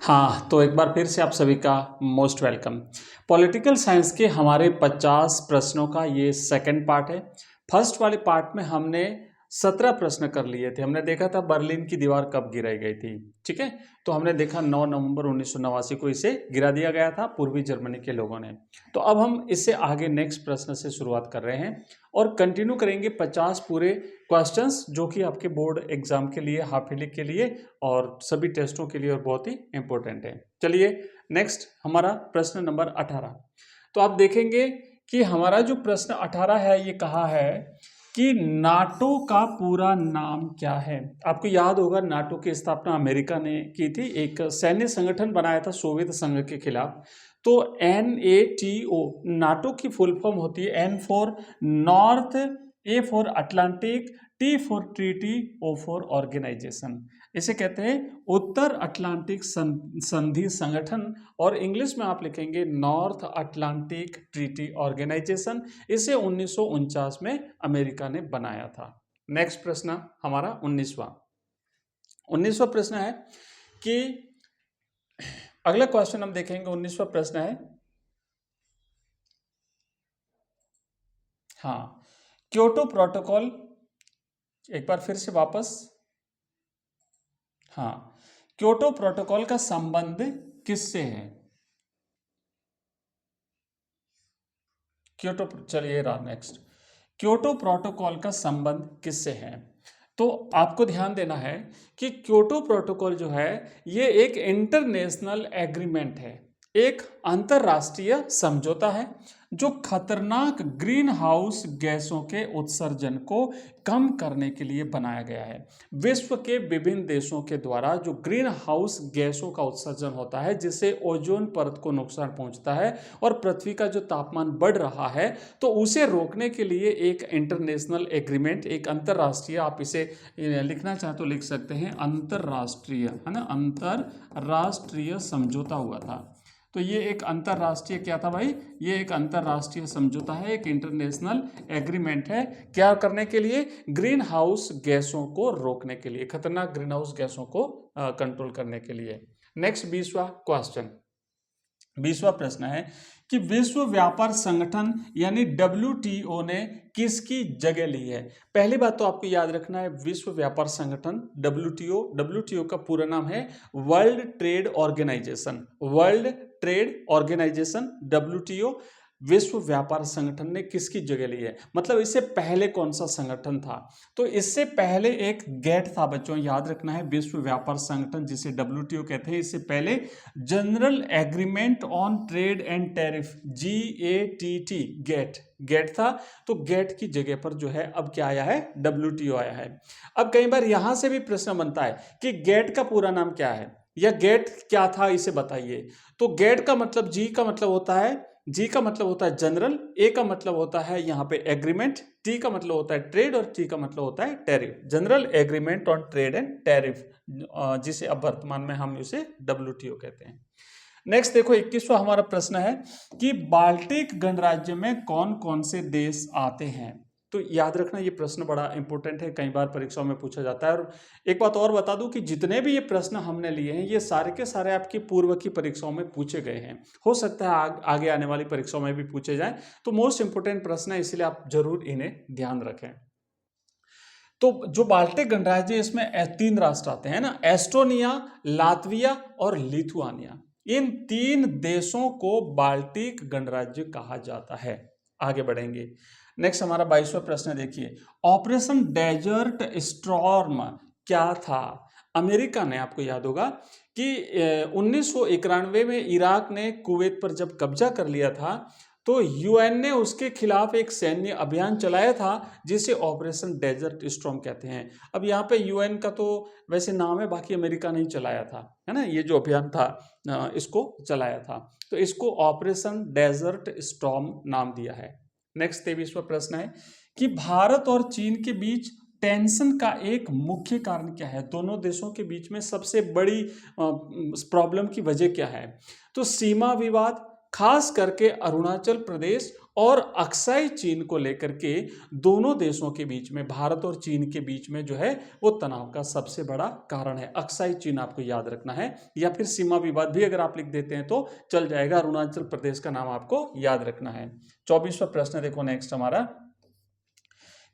हाँ, तो एक बार फिर से आप सभी का मोस्ट वेलकम। पॉलिटिकल साइंस के हमारे 50 प्रश्नों का ये सेकंड पार्ट है। फर्स्ट वाले पार्ट में हमने 17 प्रश्न कर लिए थे। हमने देखा था बर्लिन की दीवार कब गिराई गई थी, ठीक है। तो हमने देखा 9 नवंबर 1989 को इसे गिरा दिया गया था पूर्वी जर्मनी के लोगों ने। तो अब हम इससे आगे नेक्स्ट प्रश्न से शुरुआत कर रहे हैं और कंटिन्यू करेंगे 50 पूरे क्वेश्चंस जो कि आपके बोर्ड एग्जाम के लिए, हाफ ईयरली के लिए और सभी टेस्टों के लिए और बहुत ही इंपॉर्टेंट है। चलिए नेक्स्ट हमारा प्रश्न नंबर 18। तो आप देखेंगे कि हमारा जो प्रश्न 18 है ये कहा है कि नाटो का पूरा नाम क्या है। आपको याद होगा नाटो की स्थापना अमेरिका ने की थी, एक सैन्य संगठन बनाया था सोवियत संघ के खिलाफ। तो NATO नाटो की फुल फॉर्म होती है N for north, A for Atlantic, T for treaty, O for organisation. इसे कहते हैं उत्तर अटलांटिक संधि संगठन और इंग्लिश में आप लिखेंगे नॉर्थ अटलांटिक ट्रीटी ऑर्गेनाइजेशन। इसे 1949 में अमेरिका ने बनाया था। नेक्स्ट प्रश्न हमारा 19वां प्रश्न है कि अगला क्वेश्चन हम देखेंगे। 19वां प्रश्न है, हाँ, क्योटो प्रोटोकॉल, एक बार फिर से वापस, हाँ, क्योटो प्रोटोकॉल का संबंध किससे है? चलिए रहा नेक्स्ट, क्योटो प्रोटोकॉल का संबंध किससे है? तो आपको ध्यान देना है कि क्योटो प्रोटोकॉल जो है ये एक इंटरनेशनल एग्रीमेंट है, एक अंतरराष्ट्रीय समझौता है जो खतरनाक ग्रीन हाउस गैसों के उत्सर्जन को कम करने के लिए बनाया गया है। विश्व के विभिन्न देशों के द्वारा जो ग्रीन हाउस गैसों का उत्सर्जन होता है जिससे ओजोन परत को नुकसान पहुंचता है और पृथ्वी का जो तापमान बढ़ रहा है, तो उसे रोकने के लिए एक इंटरनेशनल एग्रीमेंट, एक अंतरराष्ट्रीय, आप इसे लिखना चाहे तो लिख सकते हैं अंतरराष्ट्रीय, है ना, अंतरराष्ट्रीय समझौता हुआ था। तो ये एक अंतरराष्ट्रीय क्या था भाई? ये एक अंतरराष्ट्रीय समझौता है, एक इंटरनेशनल एग्रीमेंट है। क्या करने के लिए? ग्रीन हाउस गैसों को रोकने के लिए, खतरनाक ग्रीन हाउस गैसों को कंट्रोल करने के लिए। नेक्स्ट 20वां क्वेश्चन, 20वां प्रश्न है कि विश्व व्यापार संगठन यानी WTO ने किसकी जगह ली है? पहली बात तो आपको याद रखना है, विश्व व्यापार संगठन WTO का पूरा नाम है World Trade Organisation. World Trade Organisation WTO विश्व व्यापार संगठन ने किसकी जगह ली है? मतलब इससे पहले कौन सा संगठन था? तो इससे पहले एक गेट था बच्चों, याद रखना है, विश्व व्यापार संगठन जिसे WTO कहते हैं, इससे पहले General Agreement on Trade and Tariff, GATT, GATT था। तो गेट की जगह पर जो है अब क्या आया है? WTO आया है। अब कई बार यहां से भी प्रश्न बनता है कि गेट का पूरा नाम क्या है या गेट क्या था, इसे बताइए। तो गेट का मतलब जी का मतलब होता है जनरल, ए का मतलब होता है यहाँ पे एग्रीमेंट, टी का मतलब होता है ट्रेड और टी का मतलब होता है tariff. General Agreement on Trade and tariff, जिसे अब वर्तमान में हम इसे WTO कहते हैं। नेक्स्ट देखो 21वां हमारा प्रश्न है कि बाल्टिक गणराज्य में कौन कौन से देश आते हैं? तो याद रखना ये प्रश्न बड़ा इंपॉर्टेंट है, कई बार परीक्षाओं में पूछा जाता है। और एक बात और बता दूं कि जितने भी ये प्रश्न हमने लिए हैं ये सारे के सारे आपकी पूर्व की परीक्षाओं में पूछे गए हैं। हो सकता है आगे आने वाली परीक्षाओं में भी पूछे जाएं। तो मोस्ट इंपोर्टेंट प्रश्न है, इसलिए आप जरूर इन्हें ध्यान रखें। तो जो बाल्टिक गणराज्य है इसमें 3 राष्ट्र आते हैं ना, एस्टोनिया, लातविया और लिथुआनिया। इन 3 देशों को बाल्टिक गणराज्य कहा जाता है। आगे बढ़ेंगे। नेक्स्ट हमारा 22वां प्रश्न देखिए, ऑपरेशन डेजर्ट स्टॉर्म क्या था? अमेरिका ने, आपको याद होगा कि 1991 में इराक ने कुवैत पर जब कब्जा कर लिया था तो UN ने उसके खिलाफ एक सैन्य अभियान चलाया था जिसे ऑपरेशन डेजर्ट स्टॉर्म कहते हैं। अब यहाँ पे UN का तो वैसे नाम है, बाकी अमेरिका ने ही चलाया था, है ना, ये जो अभियान था इसको चलाया था। तो इसको ऑपरेशन डेजर्ट स्टॉर्म नाम दिया है। नेक्स्ट 23वां प्रश्न है कि भारत और चीन के बीच टेंशन का एक मुख्य कारण क्या है? दोनों देशों के बीच में सबसे बड़ी प्रॉब्लम की वजह क्या है? तो सीमा विवाद, खास करके अरुणाचल प्रदेश और अक्साई चीन को लेकर के दोनों देशों के बीच में, भारत और चीन के बीच में जो है वो तनाव का सबसे बड़ा कारण है। अक्साई चीन आपको याद रखना है, या फिर सीमा विवाद भी अगर आप लिख देते हैं तो चल जाएगा। अरुणाचल प्रदेश का नाम आपको याद रखना है। 24वां प्रश्न देखो नेक्स्ट हमारा,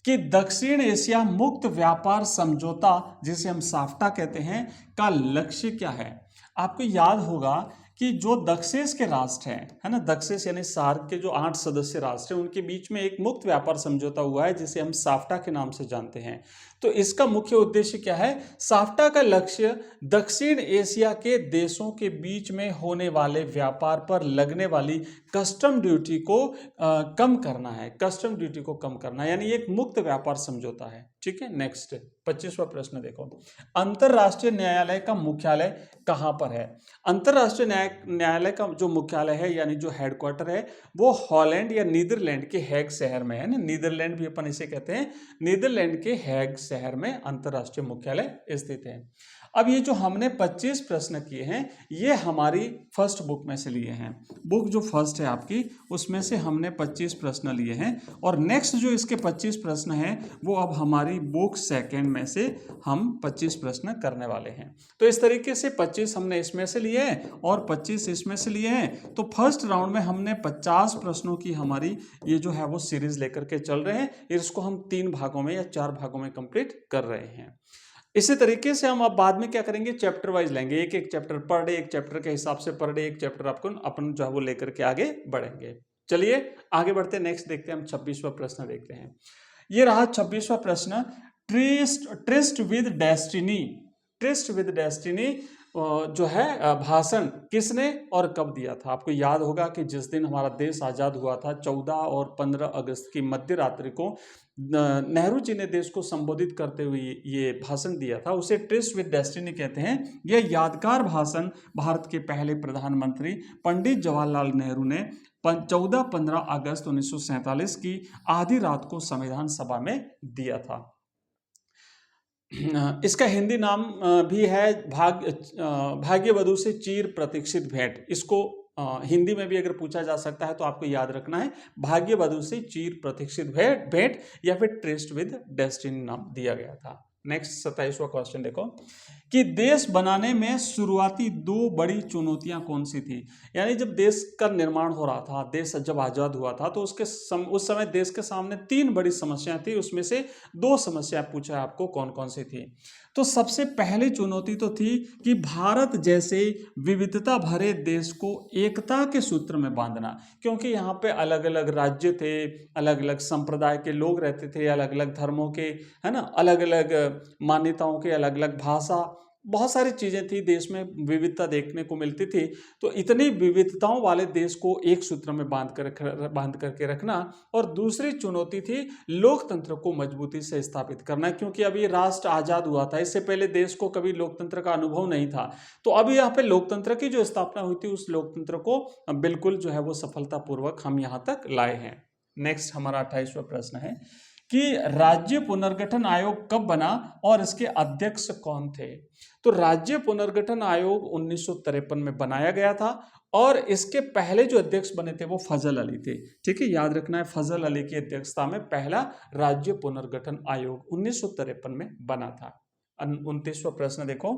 कि दक्षिण एशिया मुक्त व्यापार समझौता, जिसे हम साफ्टा कहते हैं, का लक्ष्य क्या है। आपको याद होगा कि जो दक्षेश के राष्ट्र हैं, है ना, दक्षेश यानी सार्क के जो 8 सदस्य राष्ट्र हैं, उनके बीच में एक मुक्त व्यापार समझौता हुआ है जिसे हम साफ्टा के नाम से जानते हैं। तो इसका मुख्य उद्देश्य क्या है? साफ्टा का लक्ष्य दक्षिण एशिया के देशों के बीच में होने वाले व्यापार पर लगने वाली कस्टम ड्यूटी को कम करना है। कस्टम ड्यूटी को कम करना, यानी एक मुक्त व्यापार समझौता है। ठीक है, नेक्स्ट 25वां प्रश्न देखो, अंतरराष्ट्रीय न्यायालय का मुख्यालय कहाँ पर है? अंतरराष्ट्रीय न्यायालय का जो मुख्यालय है, यानी जो हेडक्वार्टर है, वो हॉलैंड या नीदरलैंड के हैग शहर में है ना। नीदरलैंड भी अपन इसे कहते हैं। नीदरलैंड के हैग शहर में अंतरराष्ट्रीय मुख्यालय स्थित है। अब ये जो हमने 25 प्रश्न किए हैं, ये हमारी फर्स्ट बुक में से लिए हैं। बुक जो फर्स्ट है आपकी, उसमें से हमने 25 प्रश्न लिए हैं, और नेक्स्ट जो इसके 25 प्रश्न हैं वो अब हमारी बुक सेकंड में से हम 25 प्रश्न करने वाले हैं। तो इस तरीके से 25 हमने इसमें से लिए हैं और 25 इसमें से लिए हैं। तो फर्स्ट राउंड में हमने 50 प्रश्नों की हमारी ये जो है वो सीरीज लेकर के चल रहे हैं। इसको हम 3 भागों में या 4 भागों में कंप्लीट कर रहे हैं। इसी तरीके से हम अब बाद में क्या करेंगे, चैप्टर वाइज लेंगे, एक एक चैप्टर पर डे, एक चैप्टर के हिसाब से पर डे एक चैप्टर आपको अपन जो है वो लेकर के आगे बढ़ेंगे। चलिए आगे बढ़ते हैं, नेक्स्ट देखते हैं हम 26वां प्रश्न देखते हैं। ये रहा 26वां प्रश्न, tourist with destiny. Tourist with destiny जो है भाषण किसने और कब दिया था? आपको याद होगा कि जिस दिन हमारा देश आज़ाद हुआ था, 14 और 15 अगस्त की मध्य रात्रि को नेहरू जी ने देश को संबोधित करते हुए ये भाषण दिया था, उसे ट्रिस्ट विद डेस्टिनी कहते हैं। यह यादगार भाषण भारत के पहले प्रधानमंत्री पंडित जवाहरलाल नेहरू ने 14-15 अगस्त 1947 की आधी रात को संविधान सभा में दिया था। इसका हिंदी नाम भी है भाग्यवधु से चिर प्रतीक्षित भेंट। इसको हिंदी में भी अगर पूछा जा सकता है तो आपको याद रखना है, भाग्यवधु से चिर प्रतीक्षित भेंट या फिर ट्रिस्ट विद डेस्टिनी नाम दिया गया था। नेक्स्ट 27वां क्वेश्चन देखो, कि देश बनाने में शुरुआती 2 बड़ी चुनौतियां कौन सी थी? यानी जब देश का निर्माण हो रहा था, देश जब आज़ाद हुआ था, तो उस समय देश के सामने 3 बड़ी समस्याएं थी। उसमें से 2 समस्याएं पूछा आपको कौन कौन सी थी। तो सबसे पहली चुनौती तो थी कि भारत जैसे विविधता भरे देश को एकता के सूत्र में बांधना, क्योंकि यहाँ पे अलग अलग राज्य थे, अलग अलग संप्रदाय के लोग रहते थे, अलग अलग धर्मों के, है ना, अलग अलग मान्यताओं के, अलग अलग भाषा, बहुत सारी चीज़ें थी, देश में विविधता देखने को मिलती थी। तो इतनी विविधताओं वाले देश को एक सूत्र में बांध करके रखना। और दूसरी चुनौती थी लोकतंत्र को मजबूती से स्थापित करना, क्योंकि अभी राष्ट्र आज़ाद हुआ था, इससे पहले देश को कभी लोकतंत्र का अनुभव नहीं था। तो अभी यहाँ पे लोकतंत्र की जो स्थापना हुई थी, उस लोकतंत्र को बिल्कुल जो है वो सफलतापूर्वक हम यहाँ तक लाए हैं। नेक्स्ट हमारा 28वां प्रश्न है कि राज्य पुनर्गठन आयोग कब बना और इसके अध्यक्ष कौन थे? तो राज्य पुनर्गठन आयोग 1953 में बनाया गया था, और इसके पहले जो अध्यक्ष बने थे वो फजल अली थे। ठीक है, याद रखना है, फजल अली की अध्यक्षता में पहला राज्य पुनर्गठन आयोग 1953 में बना था। 29वां प्रश्न देखो,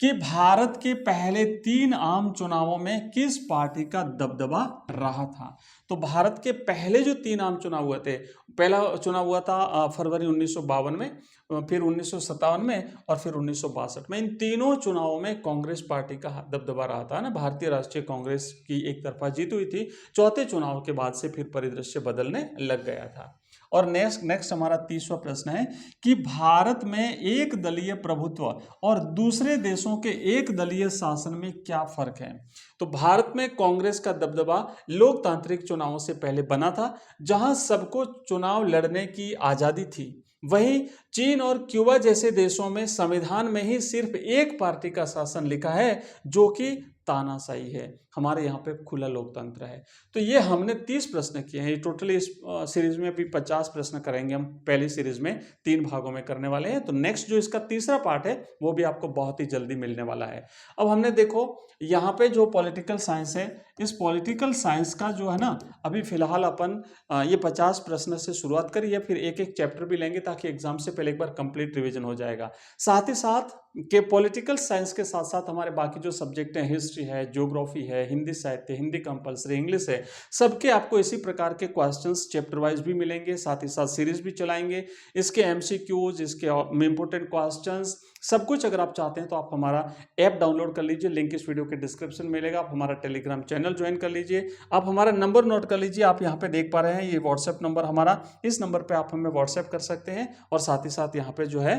कि भारत के पहले 3 आम चुनावों में किस पार्टी का दबदबा रहा था? तो भारत के पहले जो 3 आम चुनाव हुए थे, पहला चुनाव हुआ था फरवरी 1952 में, फिर 1957 में और फिर 1962 में। इन तीनों चुनावों में कांग्रेस पार्टी का दबदबा रहा था ना, भारतीय राष्ट्रीय कांग्रेस की एक तरफा जीत हुई थी। चौथे चुनाव के बाद से फिर परिदृश्य बदलने लग गया था। और नेक्स्ट हमारा 30वां प्रश्न है कि भारत में एक दलीय प्रभुत्व और दूसरे देशों के एक दलीय शासन में क्या फर्क है? तो भारत में कांग्रेस का दबदबा लोकतांत्रिक चुनावों से पहले बना था, जहां सबको चुनाव लड़ने की आजादी थी। वहीं चीन और क्यूबा जैसे देशों में संविधान में ही सिर्फ एक पार्टी का शासन लिखा है, जो कि तानाशाही है, हमारे यहाँ पे खुला लोकतंत्र है। तो ये हमने 30 प्रश्न किए हैं। टोटली इस सीरीज में अभी 50 प्रश्न करेंगे हम, पहली सीरीज में 3 भागों में करने वाले हैं। तो नेक्स्ट जो इसका तीसरा पार्ट है वो भी आपको बहुत ही जल्दी मिलने वाला है। अब हमने देखो यहाँ पे जो पॉलिटिकल साइंस है, इस पॉलिटिकल साइंस का जो है ना, अभी फिलहाल अपन ये 50 प्रश्न से शुरुआत करिए, या फिर एक एक चैप्टर भी लेंगे ताकि एग्जाम से पहले एक बार कंप्लीट रिवीजन हो जाएगा। साथ ही साथ के पॉलिटिकल साइंस के साथ साथ हमारे बाकी जो सब्जेक्ट हैं, हिस्ट्री है, ज्योग्राफी है, हिंदी साहित्य, हिंदी कंपलसरी, इंग्लिश है, सबके आपको इसी प्रकार के क्वेश्चंस चैप्टर वाइज भी मिलेंगे। साथ ही साथ सीरीज भी चलाएंगे, इसके एमसीक्यूज, इसके इंपॉर्टेंट क्वेश्चंस, सब कुछ अगर आप चाहते हैं तो आप हमारा ऐप डाउनलोड कर लीजिए, लिंक इस वीडियो के डिस्क्रिप्शन में मिलेगा। आप हमारा टेलीग्राम चैनल ज्वाइन कर लीजिए। आप हमारा नंबर नोट कर लीजिए, आप यहाँ पे देख पा रहे हैं ये व्हाट्सएप नंबर हमारा, इस नंबर पे आप हमें व्हाट्सएप कर सकते हैं। और साथ ही साथ यहाँ पे जो है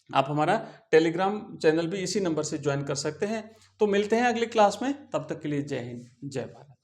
आप हमारा टेलीग्राम चैनल भी इसी नंबर से ज्वाइन कर सकते हैं। तो मिलते हैं अगली क्लास में, तब तक के लिए जय हिंद, जय भारत।